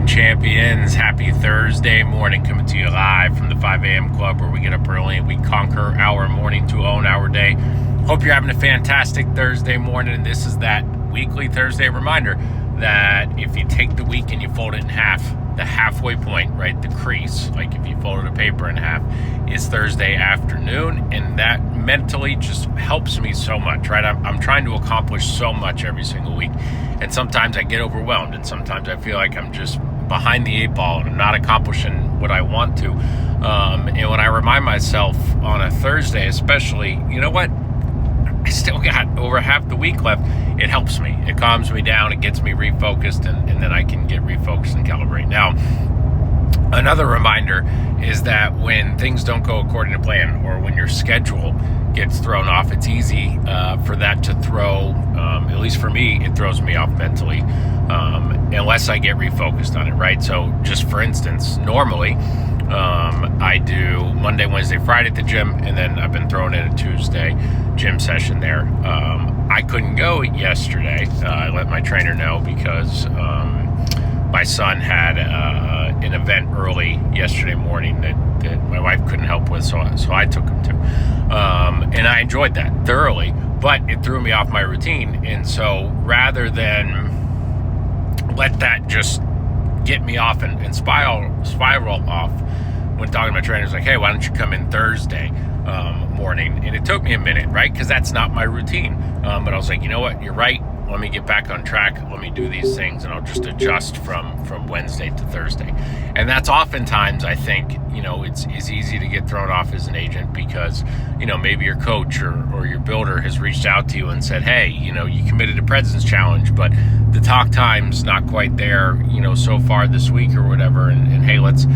champions? Happy Thursday morning, coming to you live from the 5 a.m. club, where we get up early and we conquer our morning to own our day. Hope you're having a fantastic Thursday morning. This is that weekly Thursday reminder that if you take the week and you fold it in half, the halfway point, right, the crease, like if you folded a paper in half, is Thursday afternoon, and that mentally just helps me so much, right? I'm trying to accomplish so much every single week, and sometimes I get overwhelmed, and sometimes I feel like I'm just behind the eight ball and I'm not accomplishing what I want to. And when I remind myself on a Thursday, especially, you know what? I still got over half the week left. It helps me. It calms me down. It gets me refocused, and then I can get refocused and calibrate. Now, another reminder is that when things don't go according to plan, or when your schedule gets thrown off, it's easy for that to throw, at least for me, it throws me off mentally, unless I get refocused on it, right? So just for instance, normally, I do Monday, Wednesday, Friday at the gym, and then I've been throwing in a Tuesday gym session there. I couldn't go yesterday. I let my trainer know because my son had an event early yesterday morning that my wife couldn't help with, so I took him to. And I enjoyed that thoroughly, but it threw me off my routine. And so rather than let that just get me off and spiral off, when talking to my trainer, like, hey, why don't you come in Thursday morning? And it took me a minute, right? Because that's not my routine. But I was like, you know what? You're right. Let me get back on track. Let me do these things, and I'll just adjust from Wednesday to Thursday. And that's oftentimes, I think, it's easy to get thrown off as an agent because, maybe your coach or your builder has reached out to you and said, hey, you committed a President's Challenge, but the talk time's not quite there, so far this week or whatever. And hey, let's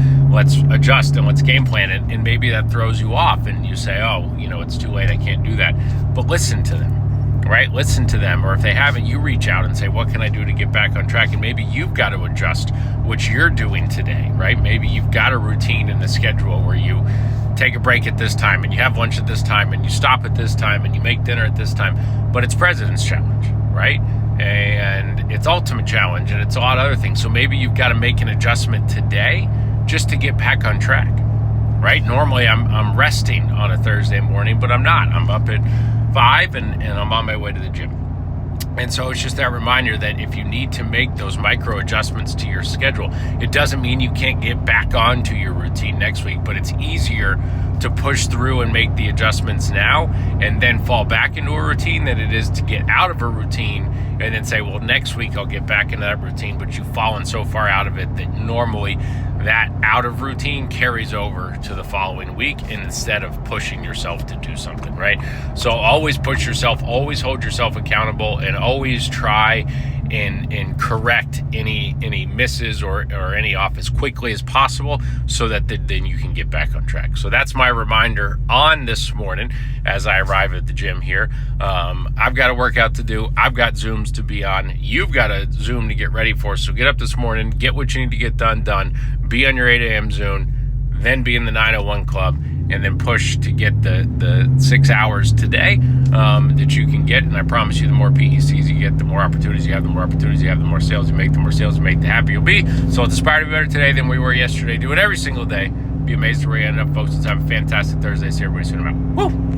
adjust and let's game plan it. And maybe that throws you off and you say, oh, it's too late. I can't do that. But listen to them. Right? Listen to them. Or if they haven't, you reach out and say, what can I do to get back on track? And maybe you've got to adjust what you're doing today, right? Maybe you've got a routine in the schedule where you take a break at this time and you have lunch at this time and you stop at this time and you make dinner at this time. But it's President's Challenge, right? And it's Ultimate Challenge, and it's a lot of other things. So maybe you've got to make an adjustment today just to get back on track, right? Normally I'm resting on a Thursday morning, but I'm not. I'm up at 5 and I'm on my way to the gym. And so it's just that reminder that if you need to make those micro adjustments to your schedule, it doesn't mean you can't get back onto your routine next week, but it's easier to push through and make the adjustments now and then fall back into a routine than it is to get out of a routine and then say, well, next week I'll get back into that routine, but you've fallen so far out of it that normally that out of routine carries over to the following week, and instead of pushing yourself to do something, right? So always push yourself, always hold yourself accountable, and always try and correct any misses or any off as quickly as possible so that then you can get back on track. So that's my reminder on this morning as I arrive at the gym here. I've got a workout to do. I've got Zooms to be on. You've got a Zoom to get ready for. So get up this morning, get what you need to get done. Be on your 8 a.m. Zoom, then be in the 901 club, and then push to get the 6 hours today that you can get. And I promise you, the more PECs you get, the more opportunities you have, the more opportunities you have, the more sales you make, the more sales you make, the happier you'll be. So it's inspired to be better today than we were yesterday. Do it every single day. Be amazed where you end up, folks. Let's have a fantastic Thursday. See everybody soon. I'm out. Woo!